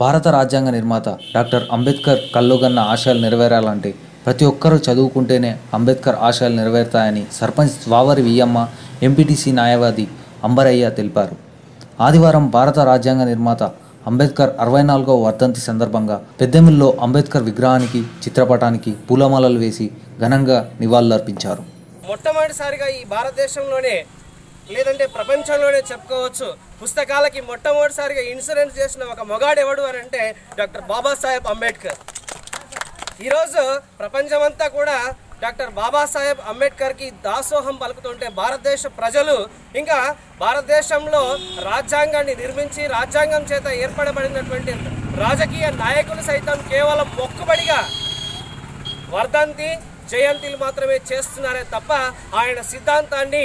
భారత రాజ్యాంగ నిర్మాత డాక్టర్ అంబేద్కర్ కల్లుగన్న ఆశయాలు నెరవేరాలంటే ప్రతి ఒక్కరూ చదువుకుంటేనే అంబేద్కర్ ఆశయాలు నెరవేరుతాయని సర్పంచ్ స్వావరి వియ్యమ్మ ఎంపీటీసీ న్యాయవాది అంబరయ్య తెలిపారు. ఆదివారం భారత రాజ్యాంగ నిర్మాత అంబేద్కర్ 64వ వర్ధంతి సందర్భంగా పెద్దెమిల్లో అంబేద్కర్ విగ్రహానికి చిత్రపటానికి పూలమాలలు వేసి ఘనంగా నివాళులర్పించారు. మొట్టమొదటిసారిగా ఈ భారతదేశంలోనే లేదంటే ప్రపంచంలోనే చెప్పుకోవచ్చు, పుస్తకాలకి మొట్టమొదటిసారిగా ఇన్సూరెన్స్ చేసిన ఒక మొగాడు ఎవడు అని అంటే డాక్టర్ బాబాసాహెబ్ అంబేద్కర్. ఈరోజు ప్రపంచమంతా కూడా డాక్టర్ బాబాసాహెబ్ అంబేద్కర్కి దాసోహం పలుకుతుంటే భారతదేశ ప్రజలు ఇంకా భారతదేశంలో రాజ్యాంగాన్ని నిర్మించి రాజ్యాంగం చేత ఏర్పడబడినటువంటి రాజకీయ నాయకులు సైతం కేవలం మొక్కుబడిగా వర్ధంతి జయంతిలు మాత్రమే చేస్తున్నారే తప్ప ఆయన సిద్ధాంతాన్ని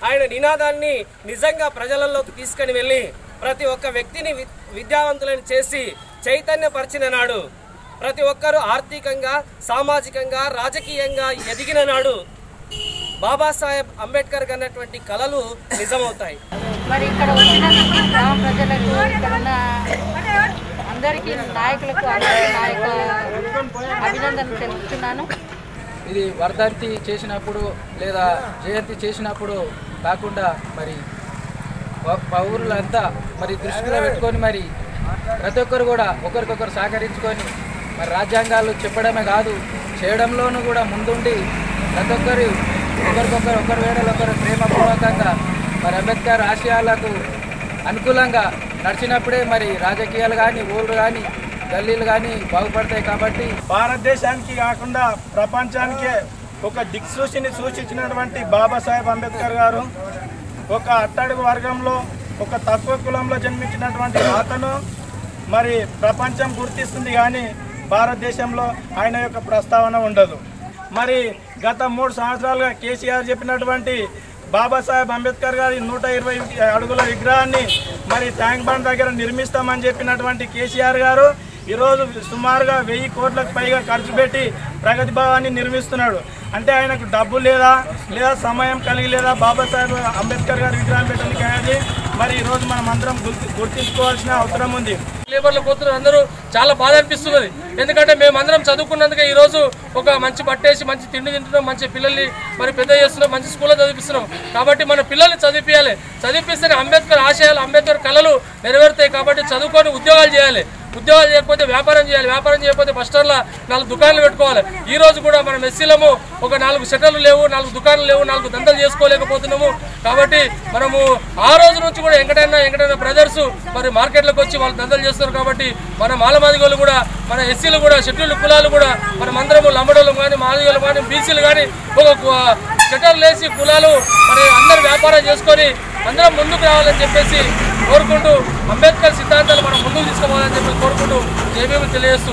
ఆయన నినాదాన్ని నిజంగా ప్రజలలోకి తీసుకుని వెళ్ళి ప్రతి ఒక్క వ్యక్తిని విద్యావంతులను చేసి చైతన్యపరిచిన నాడు, ప్రతి ఒక్కరూ ఆర్థికంగా సామాజికంగా రాజకీయంగా ఎదిగిన నాడు బాబాసాహెబ్ అంబేద్కర్ అన్నటువంటి కళలు నిజమవుతాయి. మరి ఇక్కడ వచ్చినందుకు గ్రామ ప్రజలకు ఇక్కడున్న అందరికీ నాయకులకు అభినందనలు తెలుపుతున్నాను. ఇది వర్ధంతి చేసినప్పుడు లేదా జయంతి చేసినప్పుడు కాకుండా మరి పౌరులంతా మరి దృష్టిలో పెట్టుకొని మరి ప్రతి ఒక్కరు కూడా ఒకరికొకరు సహకరించుకొని మరి రాజ్యాంగాలు చెప్పడమే కాదు చేయడంలోనూ కూడా ముందుండి ప్రతి ఒక్కరు ఒకరికొకరు ఒకరి వేడలు ఒకరు ప్రేమపూర్వకంగా మరి అంబేద్కర్ ఆశయాలకు అనుకూలంగా నడిచినప్పుడే మరి రాజకీయాలు కానీ ఊళ్ళు కానీ గల్లీలు కానీ బాగుపడతాయి. కాబట్టి భారతదేశానికి కాకుండా ప్రపంచానికే ఒక దిక్సూచిని సూచించినటువంటి బాబాసాహెబ్ అంబేద్కర్ గారు ఒక అట్టడుగు వర్గంలో ఒక తక్కువ కులంలో జన్మించినటువంటి అతను మరి ప్రపంచం గుర్తిస్తుంది కానీ భారతదేశంలో ఆయన యొక్క ప్రస్తావన ఉండదు. మరి గత 3 సంవత్సరాలుగా కేసీఆర్ చెప్పినటువంటి బాబాసాహెబ్ అంబేద్కర్ గారి 120 అడుగుల విగ్రహాన్ని మరి ట్యాంక్ బండ్ దగ్గర నిర్మిస్తామని చెప్పినటువంటి కేసీఆర్ గారు ఈరోజు సుమారుగా 1000 కోట్లకు పైగా ఖర్చు పెట్టి ప్రగతి భవనాన్ని నిర్మిస్తున్నాడు. అంటే ఆయనకు డబ్బు లేదా సమయం కలిగి లేదా బాబాసాహెబ్ అంబేద్కర్ గారి విగ్రహం పెట్టడానికి అనేది మరి ఈరోజు మనం అందరం గుర్తించుకోవాల్సిన అవసరం ఉంది. లేబర్లు పోతున్నారు, అందరూ చాలా బాధ అనిపిస్తున్నది. ఎందుకంటే మేమందరం చదువుకున్నందుకే ఈరోజు ఒక మంచి బట్టేసి మంచి తిండి తింటున్నాం, మంచి పిల్లల్ని మరి పెద్ద చేస్తున్నాం, మంచి స్కూల్లో చదివిస్తున్నాం. కాబట్టి మన పిల్లల్ని చదివిస్తేనే అంబేద్కర్ ఆశయాలు అంబేద్కర్ కళలు నెరవేరుతాయి. కాబట్టి చదువుకొని ఉద్యోగాలు చేయాలి, ఉద్యోగాలు చేయకపోతే వ్యాపారం చేయాలి, వ్యాపారం చేయకపోతే బస్టర్లో 4 దుకాణాలు పెట్టుకోవాలి. ఈ రోజు కూడా మనం ఎస్సీలము ఒక 4 షట్టర్లు లేవు, 4 దుకాణాలు లేవు, 4 దంతలు చేసుకోలేకపోతున్నాము. కాబట్టి మనము ఆ రోజు నుంచి కూడా ఎంకటైనా బ్రదర్స్ మరి మార్కెట్లోకి వచ్చి వాళ్ళు దంతలు చేస్తారు. కాబట్టి మన మాలమాదిగోళ్ళు కూడా మన ఎస్సీలు కూడా షెడ్యూల్డ్ కులాలు కూడా మనమందరము లంబడోళ్ళు కానీ మాదిగోళ్ళు కానీ బీసీలు కానీ ఒక షట్టర్లు వేసి కులాలు మరి అందరూ వ్యాపారం చేసుకొని అందరం ముందుకు రావాలని చెప్పేసి కోరుకుంటూ అంబేద్కర్ సిద్ధాంతాలు మనం ముందుకు తీసుకోవాలని చెప్పి కోరుకుంటూ జై భీమ్ తెలియజేస్తూ